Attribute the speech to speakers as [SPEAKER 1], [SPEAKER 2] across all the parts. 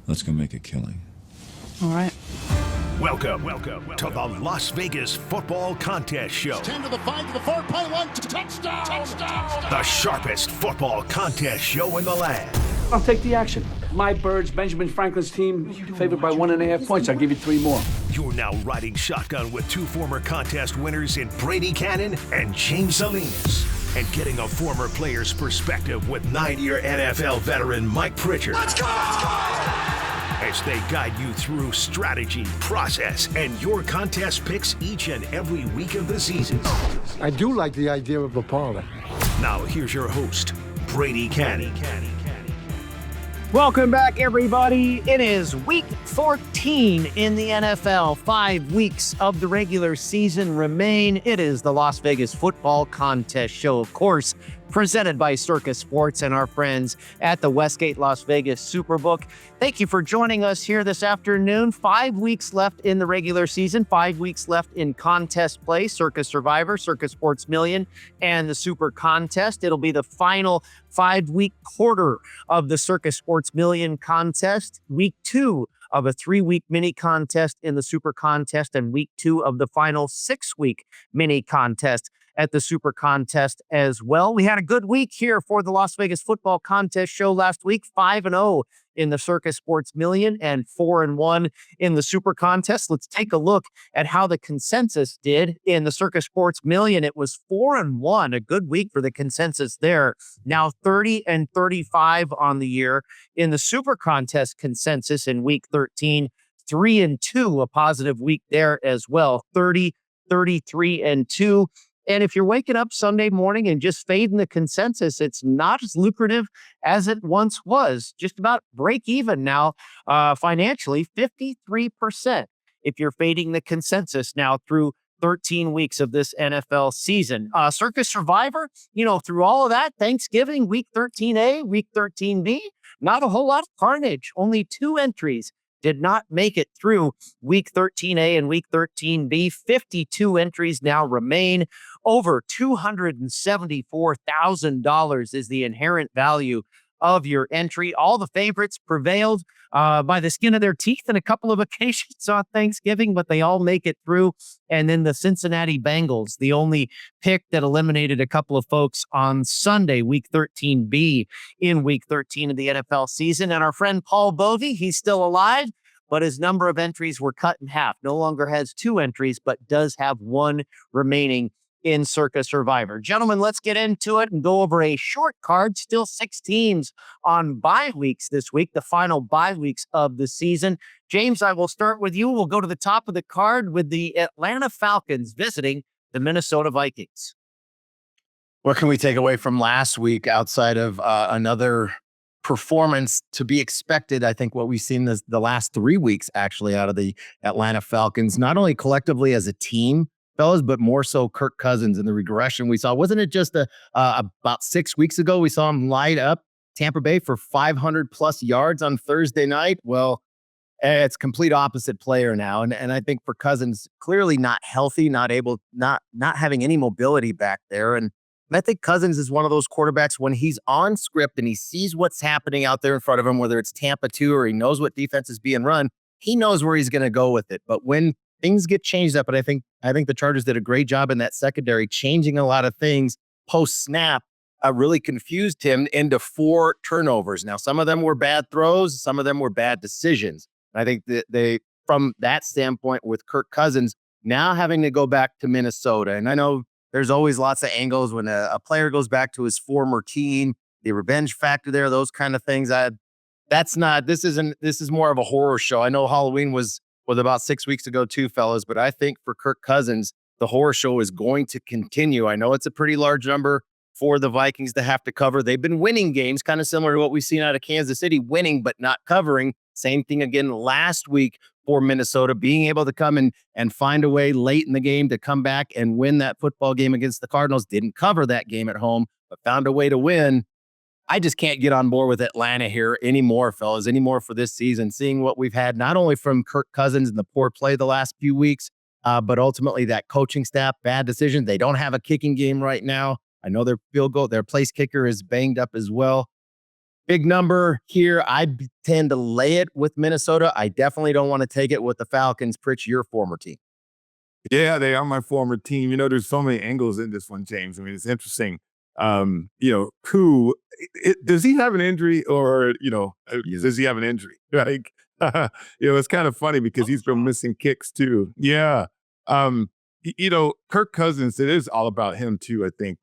[SPEAKER 1] Let's go make a killing.
[SPEAKER 2] All right.
[SPEAKER 3] Welcome to the Las Vegas Football Contest Show.
[SPEAKER 4] 10 to the 5 to the 4, play one, touchdown!
[SPEAKER 3] The sharpest football contest show in the land.
[SPEAKER 5] I'll take the action. My Birds, Benjamin Franklin's team, favored by 1.5 points. I'll give you 3 more.
[SPEAKER 3] You're now riding shotgun with 2 former contest winners in Brady Cannon and James Salinas. And getting a former player's perspective with 9-year NFL veteran Mike Pritchard.
[SPEAKER 4] Let's go!
[SPEAKER 3] As they guide you through strategy, process, and your contest picks each and every week of the season.
[SPEAKER 6] I do like the idea of a parlay.
[SPEAKER 3] Now here's your host, Brady Cannon.
[SPEAKER 7] Welcome back, everybody. It is week 14 in the NFL. 5 weeks of the regular season remain. It is the Las Vegas Football Contest Show, of course, presented by Circa Sports and our friends at the Westgate Las Vegas Superbook. Thank you for joining us here this afternoon. 5 weeks left in the regular season, 5 weeks left in contest play, Circa Survivor, Circa Sports Million, and the Super Contest. It'll be the final 5-week quarter of the Circa Sports Million contest, week 2 of a 3-week mini contest in the Super Contest, and week 2 of the final 6-week mini contest at the Super Contest as well. We had a good week here for the Las Vegas Football Contest Show last week, 5-0 in the Circa Sports Million and 4-1 in the Super Contest. Let's take a look at how the consensus did in the Circa Sports Million. It was 4-1, a good week for the consensus there. Now 30-35 on the year. In the Super Contest consensus in week 13, 3-2, a positive week there as well. 30, 33-2. And if you're waking up Sunday morning and just fading the consensus, it's not as lucrative as it once was. Just about break even now financially, 53% if you're fading the consensus now through 13 weeks of this NFL season. Circa Survivor, through all of that, Thanksgiving, week 13A, week 13B, not a whole lot of carnage. Only 2 entries did not make it through week 13A and week 13B. 52 entries now remain. Over $274,000 is the inherent value of your entry. All the favorites prevailed by the skin of their teeth in a couple of occasions on Thanksgiving, but they all make it through. And then the Cincinnati Bengals, the only pick that eliminated a couple of folks on Sunday, week 13B in week 13 of the NFL season. And our friend Paul Bovey, he's still alive, but his number of entries were cut in half. No longer has 2 entries, but does have 1 remaining in Circa Survivor. Gentlemen, let's get into it and go over a short card. Still 6 teams on bye weeks this week, the final bye weeks of the season. James, I will start with you. We'll go to the top of the card with the Atlanta Falcons visiting the Minnesota Vikings.
[SPEAKER 8] What can we take away from last week outside of another performance to be expected? I think what we've seen the last 3 weeks actually out of the Atlanta Falcons, not only collectively as a team, fellas, but more so Kirk Cousins and the regression we saw. Wasn't it just about 6 weeks ago we saw him light up Tampa Bay for 500 plus yards on Thursday night? Well, it's complete opposite player now. And I think for Cousins, clearly not healthy, not having any mobility back there. And I think Cousins is one of those quarterbacks when he's on script and he sees what's happening out there in front of him, whether it's Tampa 2 or he knows what defense is being run, he knows where he's going to go with it. But when things get changed up, and I think the Chargers did a great job in that secondary, changing a lot of things post-snap, really confused him into 4 turnovers. Now, some of them were bad throws, some of them were bad decisions. And I think that from that standpoint with Kirk Cousins, now having to go back to Minnesota, and I know there's always lots of angles when a player goes back to his former team, the revenge factor there, those kind of things. This is more of a horror show. I know Halloween was about 6 weeks ago too, fellas, but I think for Kirk Cousins, the horror show is going to continue. I know it's a pretty large number for the Vikings to have to cover. They've been winning games, kind of similar to what we've seen out of Kansas City, winning but not covering. Same thing again last week for Minnesota, being able to come and find a way late in the game to come back and win that football game against the Cardinals. Didn't cover that game at home, but found a way to win. I just can't get on board with Atlanta here anymore, fellas, anymore for this season, seeing what we've had, not only from Kirk Cousins and the poor play the last few weeks, but ultimately that coaching staff, bad decision. They don't have a kicking game right now. I know their place kicker is banged up as well. Big number here. Tend to lay it with Minnesota. I definitely don't want to take it with the Falcons. Pritch, your former team.
[SPEAKER 1] Yeah, they are my former team. There's so many angles in this one, James. I mean, it's interesting. Does he have an injury or, does he have an injury? Like, it's kind of funny because he's been missing kicks too. Yeah. Kirk Cousins, it is all about him too, I think.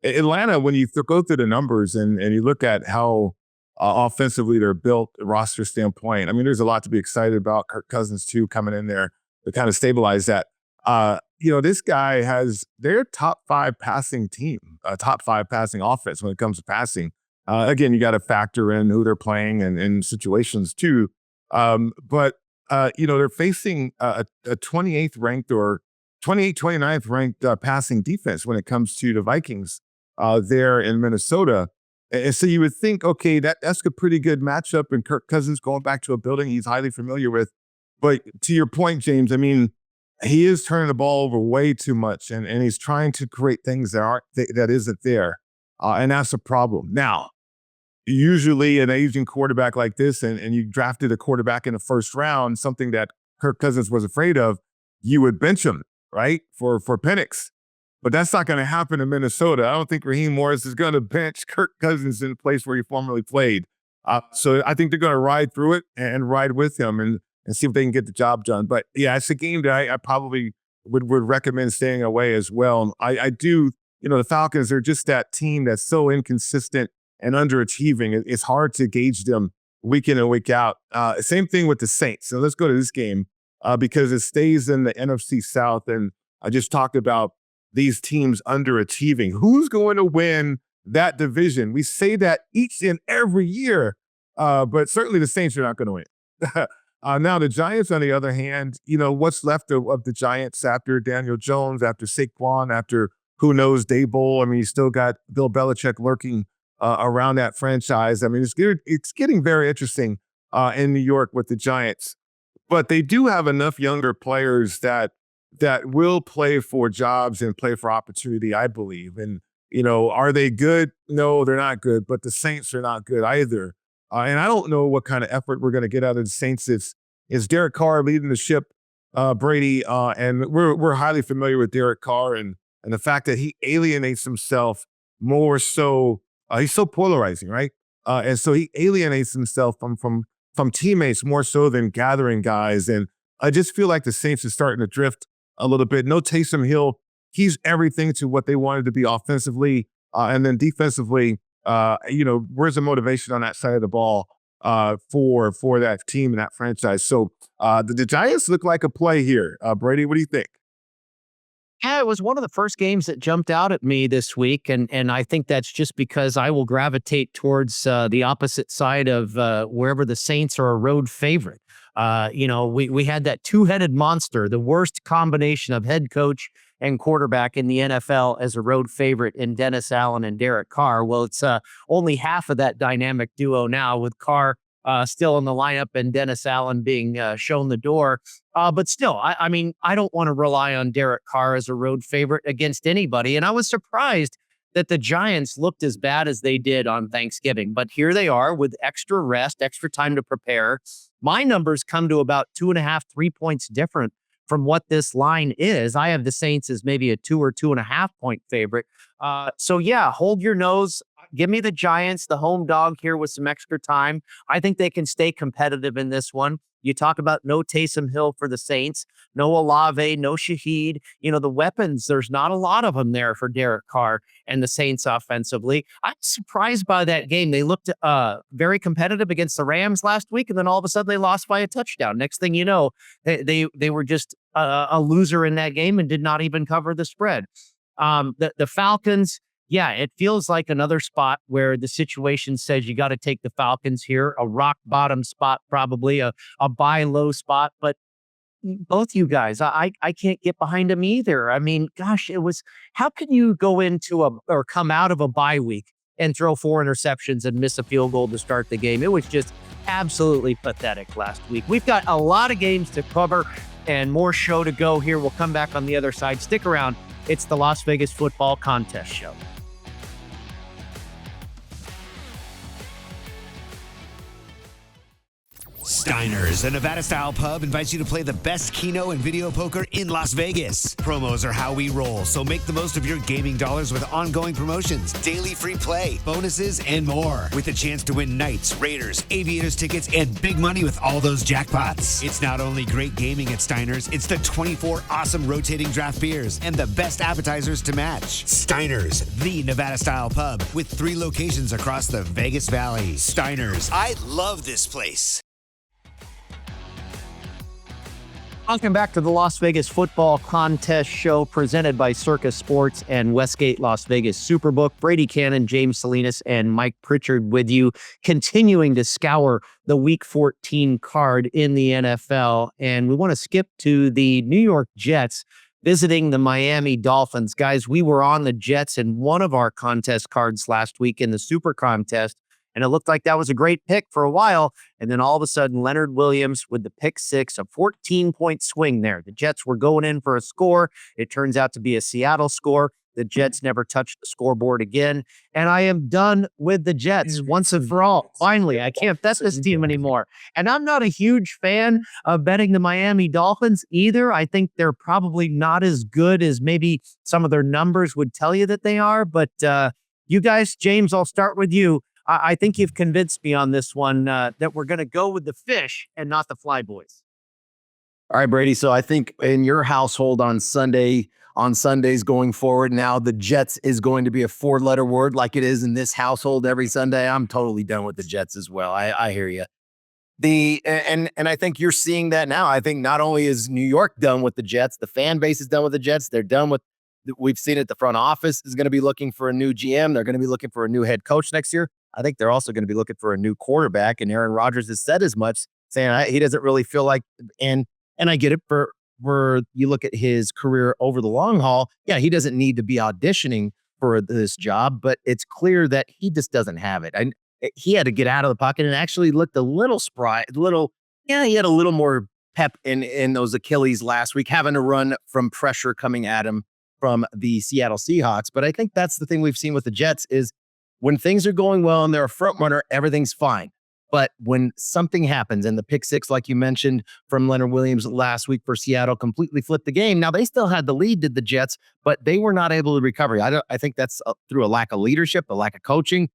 [SPEAKER 1] Atlanta, when you go through the numbers and you look at how offensively they're built, roster standpoint, I mean, there's a lot to be excited about. Kirk Cousins too, coming in there to kind of stabilize that. This guy has their top 5 passing team, top 5 passing offense when it comes to passing. Again, you got to factor in who they're playing and situations too. But they're facing a 28th ranked or 29th ranked passing defense when it comes to the Vikings there in Minnesota. And so you would think, okay, that's a pretty good matchup. And Kirk Cousins going back to a building he's highly familiar with. But to your point, James, I mean, he is turning the ball over way too much, and he's trying to create things that isn't there, and that's a problem. Now, usually an aging quarterback like this, and you drafted a quarterback in the first round, something that Kirk Cousins was afraid of, you would bench him, right, for Penix. But that's not going to happen in Minnesota. I don't think Raheem Morris is going to bench Kirk Cousins in a place where he formerly played. So I think they're going to ride through it and ride with him and see if they can get the job done. But yeah, it's a game that I probably would recommend staying away as well. I do, the Falcons are just that team that's so inconsistent and underachieving. It's hard to gauge them week in and week out. Same thing with the Saints. So let's go to this game because it stays in the NFC South. And I just talked about these teams underachieving. Who's going to win that division? We say that each and every year, but certainly the Saints are not going to win. Now, the Giants, on the other hand, what's left of the Giants after Daniel Jones, after Saquon, after who knows, Daboll. I mean, you still got Bill Belichick lurking around that franchise. I mean, it's getting very interesting in New York with the Giants. But they do have enough younger players that will play for jobs and play for opportunity, I believe. And, are they good? No, they're not good. But the Saints are not good either. And I don't know what kind of effort we're going to get out of the Saints. It's Derek Carr leading the ship, Brady, and we're highly familiar with Derek Carr and the fact that he alienates himself more so. He's so polarizing, right? And so he alienates himself from teammates more so than gathering guys. And I just feel like the Saints are starting to drift a little bit. No Taysom Hill, he's everything to what they wanted to be offensively, and then defensively. Where's the motivation on that side of the ball for that team and that franchise? So the Giants look like a play here. Brady, what do you think?
[SPEAKER 7] Yeah, it was one of the first games that jumped out at me this week, and I think that's just because I will gravitate towards the opposite side of wherever the Saints are a road favorite. We had that two-headed monster, the worst combination of head coach and quarterback in the NFL as a road favorite in Dennis Allen and Derek Carr. Well, it's only half of that dynamic duo now with Carr still in the lineup and Dennis Allen being shown the door. But still, I mean, I don't want to rely on Derek Carr as a road favorite against anybody. And I was surprised that the Giants looked as bad as they did on Thanksgiving. But here they are with extra rest, extra time to prepare. My numbers come to about 2.5, 3 points different from what this line is. I have the Saints as maybe a 2 or 2.5 point favorite. So yeah, hold your nose. Give me the Giants, the home dog here with some extra time. I think they can stay competitive in this one. You talk about no Taysom Hill for the Saints, no Olave, no Shaheed. The weapons, there's not a lot of them there for Derek Carr and the Saints offensively. I'm surprised by that game. They looked very competitive against the Rams last week, and then all of a sudden they lost by a touchdown. Next thing you know, they were just a loser in that game and did not even cover the spread. The Falcons, yeah, it feels like another spot where the situation says you got to take the Falcons here, a rock bottom spot, probably a buy low spot. But both you guys, I can't get behind them either. I mean, gosh, how can you go into or come out of a bye week and throw 4 interceptions and miss a field goal to start the game? It was just absolutely pathetic last week. We've got a lot of games to cover and more show to go here. We'll come back on the other side. Stick around. It's the Las Vegas Football Contest Show.
[SPEAKER 2] Steiner's, a Nevada-style pub, invites you to play the best keno and video poker in Las Vegas. Promos are how we roll, so make the most of your gaming dollars with ongoing promotions, daily free play, bonuses, and more. With a chance to win Knights, Raiders, Aviators tickets, and big money with all those jackpots. It's not only great gaming at Steiner's, it's the 24 awesome rotating draft beers and the best appetizers to match. Steiner's, the Nevada-style pub, with 3 locations across the Vegas Valley. Steiner's, I love this place.
[SPEAKER 7] Welcome back to the Las Vegas Football Contest show presented by Circa Sports and Westgate Las Vegas Superbook. Brady Cannon, James Salinas, and Mike Pritchard with you, continuing to scour the Week 14 card in the NFL. And we want to skip to the New York Jets visiting the Miami Dolphins. Guys, we were on the Jets in one of our contest cards last week in the Super Contest, and it looked like that was a great pick for a while. And then all of a sudden, Leonard Williams with the pick six, a 14-point swing there. The Jets were going in for a score. It turns out to be a Seattle score. The Jets never touched the scoreboard again. And I am done with the Jets once and for all. Finally, I can't bet this team anymore. And I'm not a huge fan of betting the Miami Dolphins either. I think they're probably not as good as maybe some of their numbers would tell you that they are. But you guys, James, I'll start with you. I think you've convinced me on this one that we're going to go with the fish and not the fly boys.
[SPEAKER 8] All right, Brady. So I think in your household on Sundays going forward, now the Jets is going to be a 4-letter word like it is in this household every Sunday. I'm totally done with the Jets as well. I hear you. And I think you're seeing that now. I think not only is New York done with the Jets, the fan base is done with the Jets. They're done with. We've seen it. The front office is going to be looking for a new GM. They're going to be looking for a new head coach next year. I think they're also going to be looking for a new quarterback. And Aaron Rodgers has said as much, saying he doesn't really feel like. And I get it for you look at his career over the long haul. Yeah, he doesn't need to be auditioning for this job, but it's clear that he just doesn't have it. And he had to get out of the pocket and actually looked a little spry, he had a little more pep in those Achilles last week, having to run from pressure coming at him from the Seattle Seahawks. But I think that's the thing we've seen with the Jets is when things are going well and they're a front runner, everything's fine. But when something happens, and the pick six, like you mentioned, from Leonard Williams last week for Seattle, completely flipped the game. Now, they still had the lead, did the Jets, but they were not able to recover. I think that's through a lack of leadership, a lack of coaching,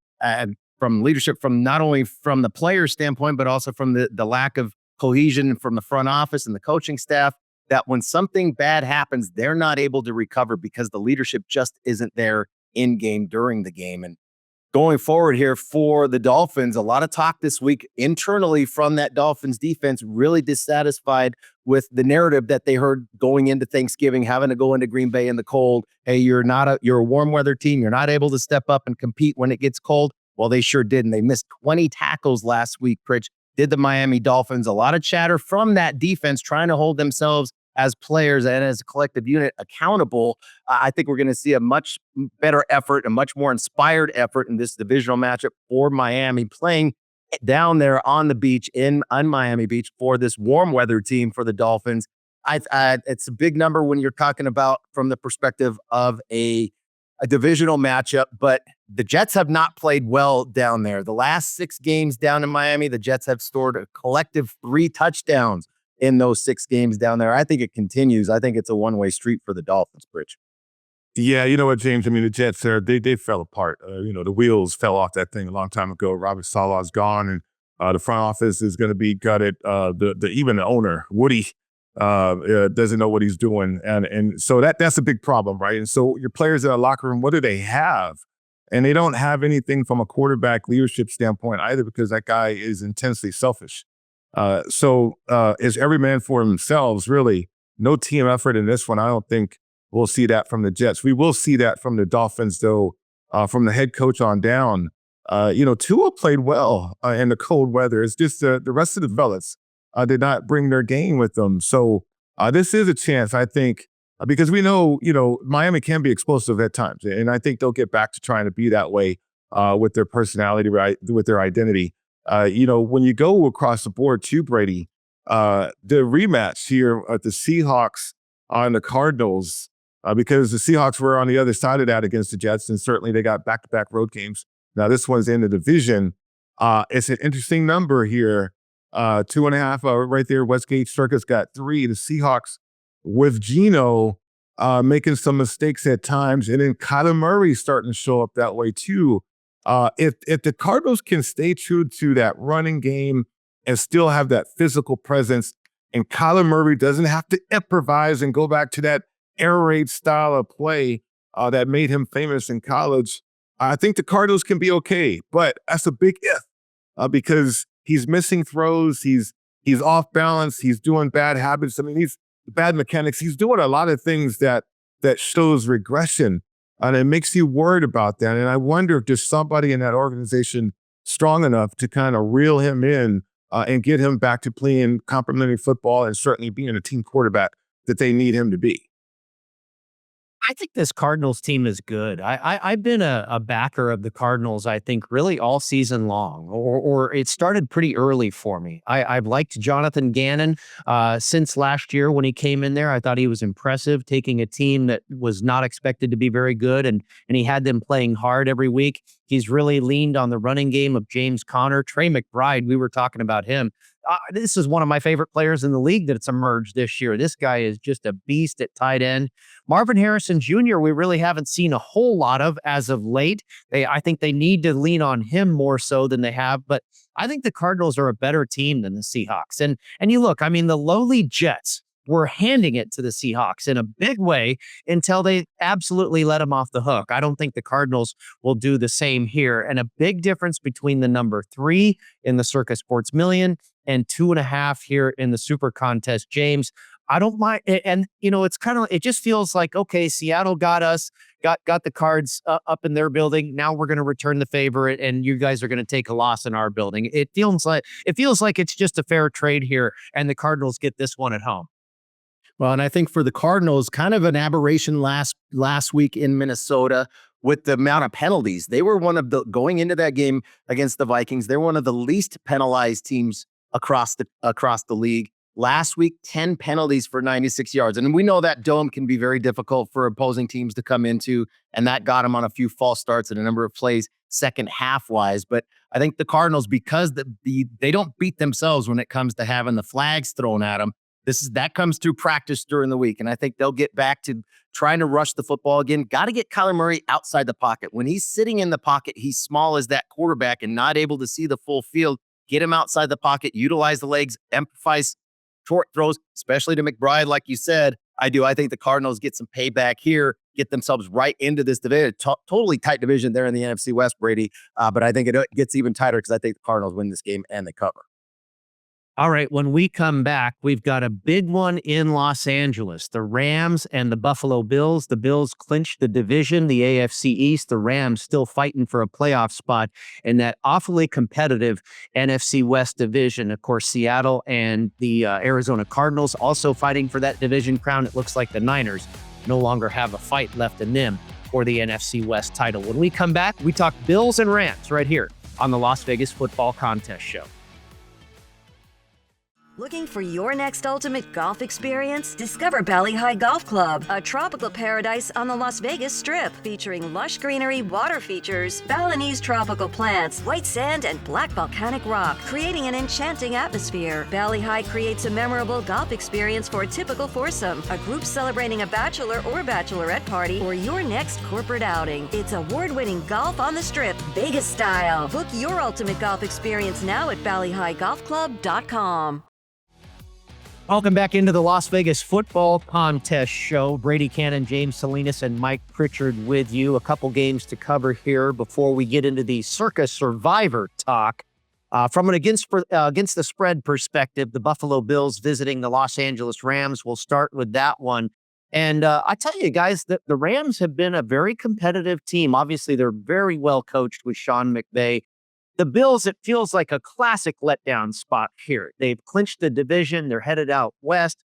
[SPEAKER 8] from leadership from not only from the player's standpoint, but also from the lack of cohesion from the front office and the coaching staff, that when something bad happens, they're not able to recover because the leadership just isn't there in game during the game. And going forward here for the Dolphins, a lot of talk this week internally from that Dolphins defense, really dissatisfied with the narrative that they heard going into Thanksgiving, having to go into Green Bay in the cold. Hey, you're a warm weather team. You're not able to step up and compete when it gets cold. Well, they sure did. And they missed 20 tackles last week, Pritch, did the Miami Dolphins. A lot of chatter from that defense trying to hold themselves as players and as a collective unit accountable. I think we're going to see a much better effort, a much more inspired effort in this divisional matchup for Miami, playing down there on the beach on Miami Beach for this warm weather team for the Dolphins. It's a big number when you're talking about from the perspective of a divisional matchup, but the Jets have not played well down there. The last 6 games down in Miami, the Jets have scored a collective 3 touchdowns in those 6 games down there. I think it continues. I think it's a one-way street for the Dolphins, Bridge.
[SPEAKER 1] Yeah, you know what, James? I mean, the Jets, they fell apart. The wheels fell off that thing a long time ago. Robert Saleh's gone, and the front office is going to be gutted. Even the owner, Woody, doesn't know what he's doing. And so that's a big problem, right? And so your players in the locker room, what do they have? And they don't have anything from a quarterback leadership standpoint either, because that guy is intensely selfish. So is every man for themselves, really. No team effort in this one. I don't think we'll see that from the Jets. We will see that from the Dolphins, though, from the head coach on down. Tua played well in the cold weather. It's just the rest of the fellas did not bring their game with them. So this is a chance, I think, because we know, Miami can be explosive at times. And I think they'll get back to trying to be that way with their personality, right, with their identity. When you go across the board too, Brady, the rematch here at the Seahawks on the Cardinals, because the Seahawks were on the other side of that against the Jets, and certainly they got back-to-back road games. Now this one's in the division. It's an interesting number here 2.5 right there. Westgate Circa's got 3. The Seahawks with Geno making some mistakes at times, and then Kyler Murray starting to show up that way too. If the Cardinals can stay true to that running game and still have that physical presence, and Kyler Murray doesn't have to improvise and go back to that air raid style of play that made him famous in college, I think the Cardinals can be okay. But that's a big if because he's missing throws, he's off balance, he's doing bad habits. I mean, he's bad mechanics. He's doing a lot of things that shows regression, and it makes you worried about that. And I wonder if there's somebody in that organization strong enough to kind of reel him in and get him back to playing complimentary football and certainly being a team quarterback that they need him to be.
[SPEAKER 7] I think this Cardinals team is good. I've been a backer of the Cardinals, I think, really all season long, or it started pretty early for me. I've liked Jonathan Gannon since last year when he came in there. I thought he was impressive, taking a team that was not expected to be very good, and he had them playing hard every week. He's really leaned on the running game of James Conner. Trey McBride, we were talking about him. This is one of my favorite players in the league that's emerged this year. This guy is just a beast at tight end. Marvin Harrison Jr., we really haven't seen a whole lot of as of late. I think they need to lean on him more so than they have, but I think the Cardinals are a better team than the Seahawks. And you look, I mean, the lowly Jets were handing it to the Seahawks in a big way until they absolutely let them off the hook. I don't think the Cardinals will do the same here. And a big difference between the number 3 in the Circa Sports Million and 2.5 here in the SuperContest, James. I don't mind. And, it's kind of, it just feels like, okay, Seattle got us, got the Cards up in their building. Now we're going to return the favor, and you guys are going to take a loss in our building. It feels like it's just a fair trade here, and the Cardinals get this one at home.
[SPEAKER 8] Well, and I think for the Cardinals, kind of an aberration last week in Minnesota with the amount of penalties. They were one of the, going into that game against the Vikings, they're one of the least penalized teams across the league. Last week, 10 penalties for 96 yards. And we know that dome can be very difficult for opposing teams to come into, and that got them on a few false starts and a number of plays second half wise. But I think the Cardinals, because they don't beat themselves when it comes to having the flags thrown at them, that comes through practice during the week. And I think they'll get back to trying to rush the football again. Got to get Kyler Murray outside the pocket. When he's sitting in the pocket, he's small as that quarterback and not able to see the full field. Get him outside the pocket, utilize the legs, emphasize short throws, especially to McBride, like you said. I think the Cardinals get some payback here, get themselves right into this division. Totally tight division there in the NFC West, Brady. But I think it gets even tighter because I think the Cardinals win this game and they cover.
[SPEAKER 7] All right, when we come back, we've got a big one in Los Angeles. The Rams and the Buffalo Bills. The Bills clinched the division, the AFC East. The Rams still fighting for a playoff spot in that awfully competitive NFC West division. Of course, Seattle and the Arizona Cardinals also fighting for that division crown. It looks like the Niners no longer have a fight left in them for the NFC West title. When we come back, we talk Bills and Rams right here on the Las Vegas Football Contest Show.
[SPEAKER 9] Looking for your next ultimate golf experience? Discover Valley High Golf Club, a tropical paradise on the Las Vegas Strip, featuring lush greenery, water features, Balinese tropical plants, white sand, and black volcanic rock, creating an enchanting atmosphere. Valley High creates a memorable golf experience for a typical foursome, a group celebrating a bachelor or bachelorette party, or your next corporate outing. It's award-winning golf on the Strip, Vegas style. Book your ultimate golf experience now at valleyhighgolfclub.com.
[SPEAKER 7] Welcome back into the Las Vegas Football Contest Show. Brady Cannon, James Salinas, and Mike Pritchard with you. A couple games to cover here before we get into the Circa Survivor talk. From an against the spread perspective, the Buffalo Bills visiting the Los Angeles Rams. We'll start with that one. And I tell you guys that the Rams have been a very competitive team. Obviously, they're very well coached with Sean McVay. The Bills, it feels like a classic letdown spot here. They've clinched the division. They're headed out west.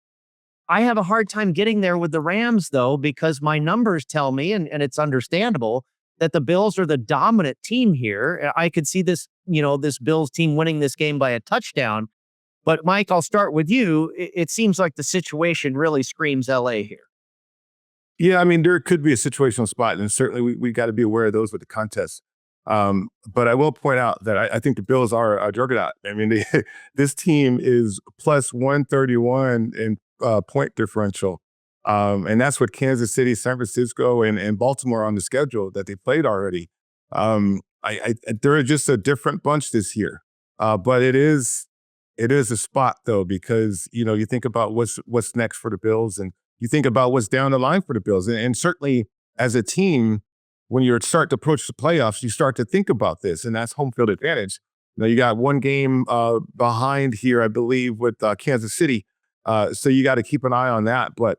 [SPEAKER 7] I have a hard time getting there with the Rams, though, because my numbers tell me, and it's understandable, that the Bills are the dominant team here. I could see this, this Bills team winning this game by a touchdown. But, Mike, I'll start with you. It seems like the situation really screams L.A. here.
[SPEAKER 1] Yeah, I mean, there could be a situational spot, and certainly we got to be aware of those with the contest. But I will point out that I think the Bills are a juggernaut. I mean, this team is plus 131 in point differential. And that's with Kansas City, San Francisco, and Baltimore on the schedule that they played already. They're just a different bunch this year. But it is a spot though, because you think about what's next for the Bills, and you think about what's down the line for the Bills, and certainly as a team, when you start to approach the playoffs, you start to think about this, and that's home field advantage. You got one game behind here, I believe, with Kansas City, so you got to keep an eye on that. But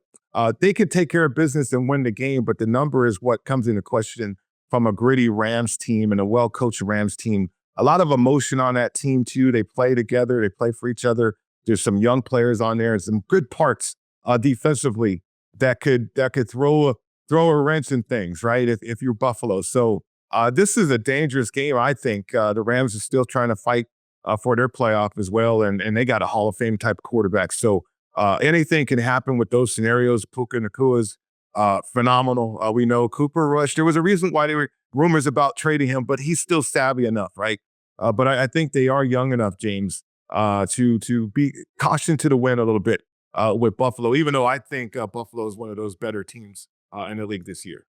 [SPEAKER 1] they could take care of business and win the game, but the number is what comes into question from a gritty Rams team and a well-coached Rams team. A lot of emotion on that team too. They play together, they play for each other. There's some young players on there and some good parts defensively that could throw a wrench in things, right? If you're Buffalo. So this is a dangerous game. I think the Rams are still trying to fight for their playoff as well. And they got a Hall of Fame type quarterback. So anything can happen with those scenarios. Puka Nakua's phenomenal. We know Cooper Rush. There was a reason why there were rumors about trading him, but he's still savvy enough, right? But I think they are young enough, James, to be cautioned to the wind a little bit with Buffalo, even though I think Buffalo is one of those better teams in the league this year.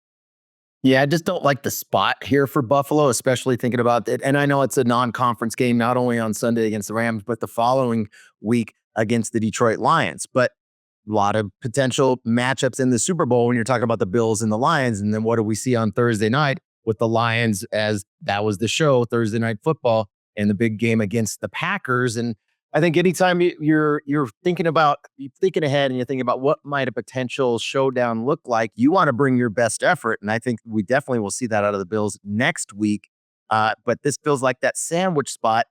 [SPEAKER 8] Yeah, I just don't like the spot here for Buffalo, especially thinking about it. And I know it's a non-conference game, not only on Sunday against the Rams, but the following week against the Detroit Lions. But a lot of potential matchups in the Super Bowl when you're talking about the Bills and the Lions. And then what do we see on Thursday night with the Lions, as that was the show, Thursday Night Football, and the big game against the Packers. And I think anytime you're thinking ahead and you're thinking about what might a potential showdown look like, you want to bring your best effort. And I think we definitely will see that out of the Bills next week. But this feels like that sandwich spot.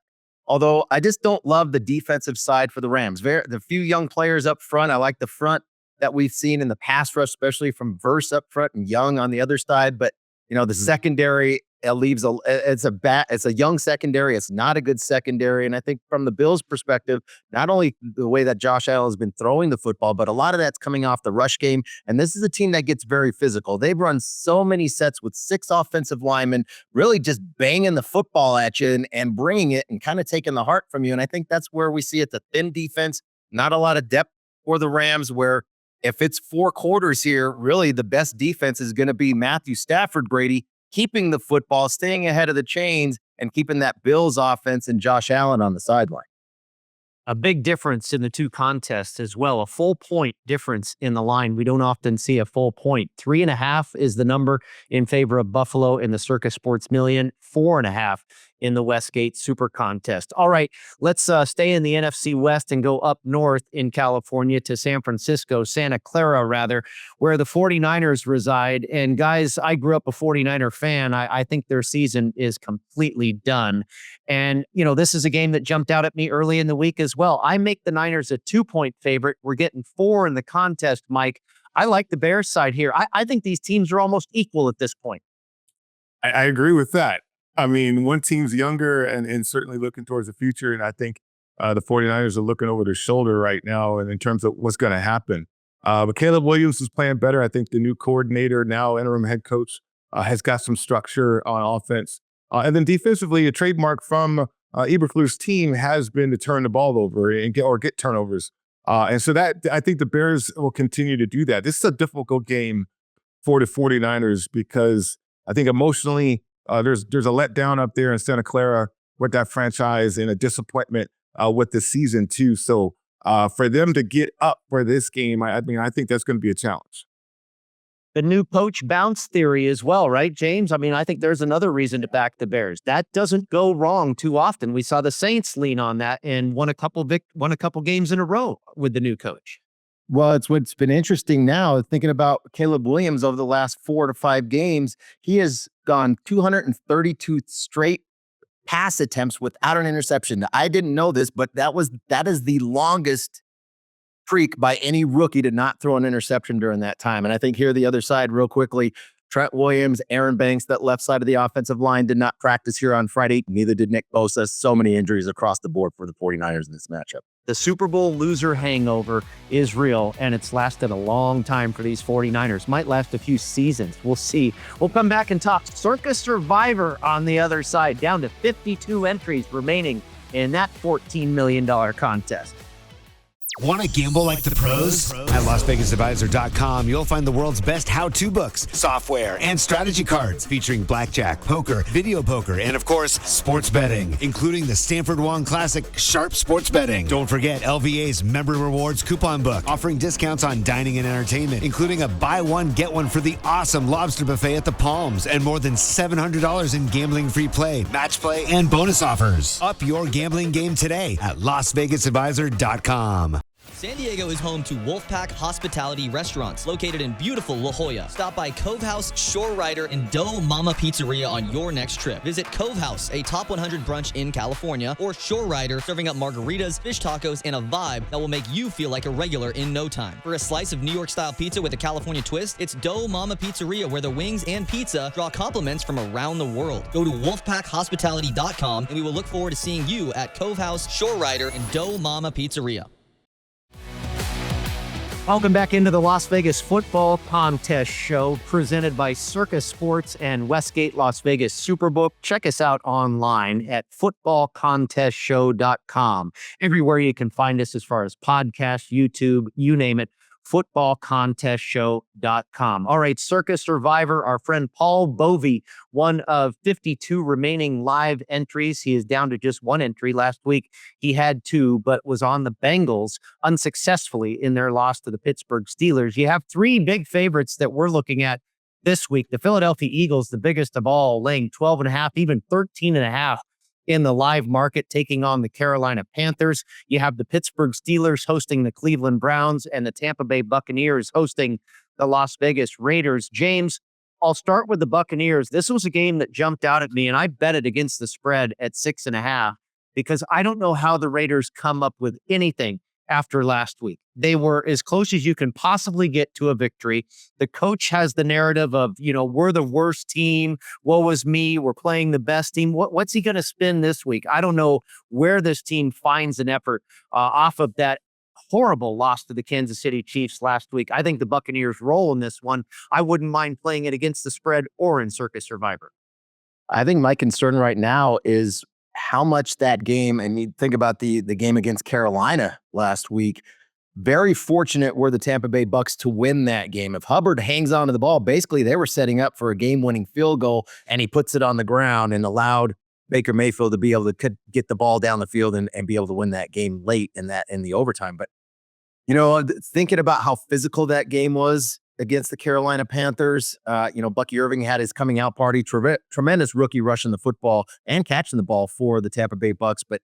[SPEAKER 8] Although I just don't love the defensive side for the Rams. The few young players up front, I like the front that we've seen in the pass rush, especially from Verse up front and Young on the other side. But the secondary it's a young secondary. It's not a good secondary. And I think from the Bills' perspective, not only the way that Josh Allen has been throwing the football, but a lot of that's coming off the rush game. And this is a team that gets very physical. They've run so many sets with 6 offensive linemen, really just banging the football at you and bringing it and kind of taking the heart from you. And I think that's where we see it's a thin defense, not a lot of depth for the Rams, where if it's 4 quarters here, really the best defense is going to be Matthew Stafford, Brady, keeping the football, staying ahead of the chains, and keeping that Bills offense and Josh Allen on the sideline.
[SPEAKER 7] A big difference in the two contests as well. A full point difference in the line. We don't often see a full point. 3.5 is the number in favor of Buffalo in the Circa Sports Million. 4.5 in the Westgate SuperContest. All right, let's stay in the NFC West and go up north in California to Santa Clara rather, where the 49ers reside. And guys, I grew up a 49er fan. I think their season is completely done. And, this is a game that jumped out at me early in the week as well. I make the Niners a 2-point favorite. We're getting 4 in the contest, Mike. I like the Bears side here. I think these teams are almost equal at this point.
[SPEAKER 1] I agree with that. I mean, one team's younger and certainly looking towards the future. And I think the 49ers are looking over their shoulder right now and in terms of what's going to happen. But Caleb Williams is playing better. I think the new coordinator, now interim head coach, has got some structure on offense. And then defensively, a trademark from Eberflus' team has been to turn the ball over and get turnovers. And so that I think the Bears will continue to do that. This is a difficult game for the 49ers because I think emotionally, there's a letdown up there in Santa Clara with that franchise and a disappointment with the season too. So for them to get up for this game, I think that's going to be a challenge.
[SPEAKER 7] The new coach bounce theory as well, right, James? I think there's another reason to back the Bears. That doesn't go wrong too often. We saw the Saints lean on that and won a couple games in a row with the new coach.
[SPEAKER 8] Well, it's what's been interesting now, thinking about Caleb Williams over the last 4 to 5 games. He has gone 232 straight pass attempts without an interception. I didn't know this, but that is the longest streak by any rookie to not throw an interception during that time. And I think here the other side real quickly, Trent Williams, Aaron Banks, that left side of the offensive line did not practice here on Friday. Neither did Nick Bosa. So many injuries across the board for the 49ers in this matchup.
[SPEAKER 7] The Super Bowl loser hangover is real, and it's lasted a long time for these 49ers. Might last a few seasons. We'll see. We'll come back and talk Circa Survivor on the other side, down to 52 entries remaining in that $14 million contest.
[SPEAKER 2] Want to gamble like the pros? At LasVegasAdvisor.com, you'll find the world's best how-to books, software, and strategy cards featuring blackjack, poker, video poker, and of course, sports betting, including the Stanford Wong Classic Sharp Sports Betting. Don't forget LVA's Member Rewards coupon book, offering discounts on dining and entertainment, including a buy one, get one for the awesome lobster buffet at the Palms, and more than $700 in gambling-free play, match play, and bonus offers. Up your gambling game today at LasVegasAdvisor.com.
[SPEAKER 10] San Diego is home to Wolfpack Hospitality Restaurants, located in beautiful La Jolla. Stop by Cove House, Shore Rider, and Dough Mama Pizzeria on your next trip. Visit Cove House, a top 100 brunch in California, or Shore Rider, serving up margaritas, fish tacos, and a vibe that will make you feel like a regular in no time. For a slice of New York-style pizza with a California twist, it's Dough Mama Pizzeria, where the wings and pizza draw compliments from around the world. Go to wolfpackhospitality.com, and we will look forward to seeing you at Cove House, Shore Rider, and Dough Mama Pizzeria.
[SPEAKER 7] Welcome back into the Las Vegas Football Contest Show, presented by Circa Sports and Westgate Las Vegas Superbook. Check us out online at footballcontestshow.com. Everywhere you can find us as far as podcasts, YouTube, you name it, footballcontestshow.com. All right, Circa Survivor, our friend Paul Bovey, one of 52 remaining live entries. He is down to just one entry. Last week, he had two, but was on the Bengals unsuccessfully in their loss to the Pittsburgh Steelers. You have three big favorites that we're looking at this week. The Philadelphia Eagles, the biggest of all, laying 12.5, even 13.5 in the live market, taking on the Carolina Panthers. You have the Pittsburgh Steelers hosting the Cleveland Browns, and the Tampa Bay Buccaneers hosting the Las Vegas Raiders. James, I'll start with the Buccaneers. This was a game that jumped out at me, and I bet it against the spread at 6.5 because I don't know how the Raiders come up with anything after last week. They were as close as you can possibly get to a victory. The coach has the narrative of, we're the worst team. Woe is me. We're playing the best team. What's he going to spin this week? I don't know where this team finds an effort off of that horrible loss to the Kansas City Chiefs last week. I think the Buccaneers roll in this one. I wouldn't mind playing it against the spread or in Circa Survivor.
[SPEAKER 8] I think my concern right now is how much that game, and you think about the game against Carolina last week, very fortunate were the Tampa Bay Bucks to win that game. If Hubbard hangs onto the ball, basically they were setting up for a game-winning field goal, and he puts it on the ground and allowed Baker Mayfield to be able to get the ball down the field and be able to win that game late in the overtime. But, thinking about how physical that game was against the Carolina Panthers, Bucky Irving had his coming out party, tremendous rookie rushing the football and catching the ball for the Tampa Bay Bucks. But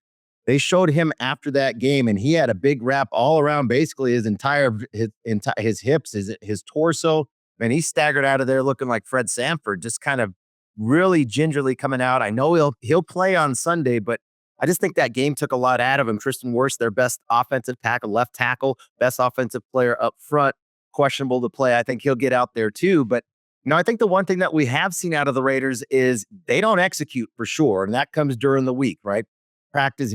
[SPEAKER 8] they showed him after that game, and he had a big wrap all around basically his hips, his torso. Man, he staggered out of there looking like Fred Sanford, just kind of really gingerly coming out. I know he'll play on Sunday, but I just think that game took a lot out of him. Tristan Wirfs, their best offensive tackle, left tackle, best offensive player up front, questionable to play. I think he'll get out there too. But I think the one thing that we have seen out of the Raiders is they don't execute for sure. And that comes during the week, right? Practice.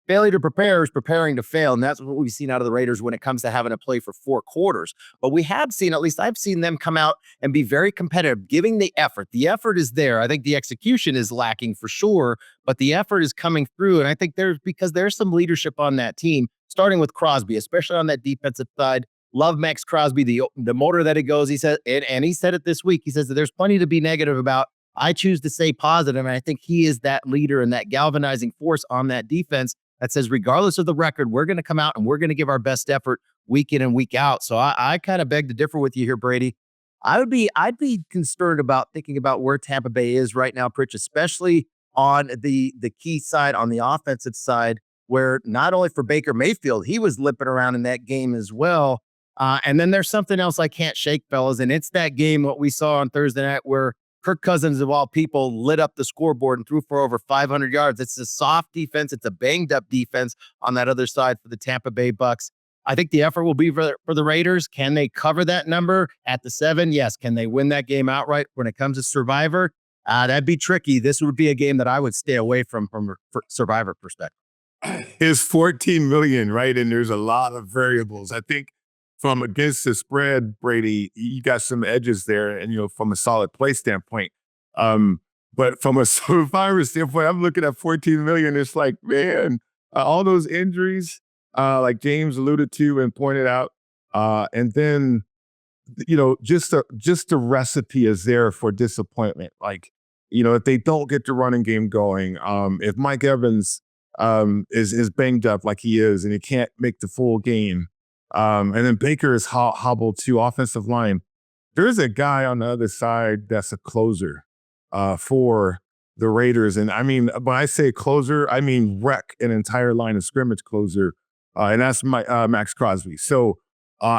[SPEAKER 8] Failure to prepare is preparing to fail. And that's what we've seen out of the Raiders when it comes to having to play for 4 quarters. But we have seen, at least I've seen them come out and be very competitive, giving the effort. The effort is there. I think the execution is lacking for sure, but the effort is coming through. And I think because there's some leadership on that team, starting with Crosby, especially on that defensive side. Love Max Crosby, the motor that it goes. He said, and he said it this week. He says that there's plenty to be negative about. I choose to stay positive, and I think he is that leader and that galvanizing force on that defense that says, regardless of the record, we're going to come out and we're going to give our best effort week in and week out. So I kind of beg to differ with you here, Brady. I'd be concerned about thinking about where Tampa Bay is right now, Pritch, especially on the key side, on the offensive side, where not only for Baker Mayfield, he was limping around in that game as well. And then there's something else I can't shake, fellas, and it's that game, what we saw on Thursday night, where Kirk Cousins, of all people, lit up the scoreboard and threw for over 500 yards. It's a soft defense. It's a banged-up defense on that other side for the Tampa Bay Bucks. I think the effort will be for the Raiders. Can they cover that number at the 7? Yes. Can they win that game outright when it comes to Survivor? That'd be tricky. This would be a game that I would stay away from a Survivor perspective.
[SPEAKER 1] is 14 million, right? And there's a lot of variables. I think from against the spread, Brady, you got some edges there, and from a solid play standpoint. But from a survivor standpoint, I'm looking at 14 million. It's like, man, all those injuries, like James alluded to and pointed out, and then just the recipe is there for disappointment. Like, if they don't get the running game going, if Mike Evans is banged up like he is and he can't make the full game, and then Baker is hobbled to offensive line. There's a guy on the other side that's a closer for the Raiders. And I mean, when I say closer, I mean wreck an entire line of scrimmage closer. And that's Max Crosby. So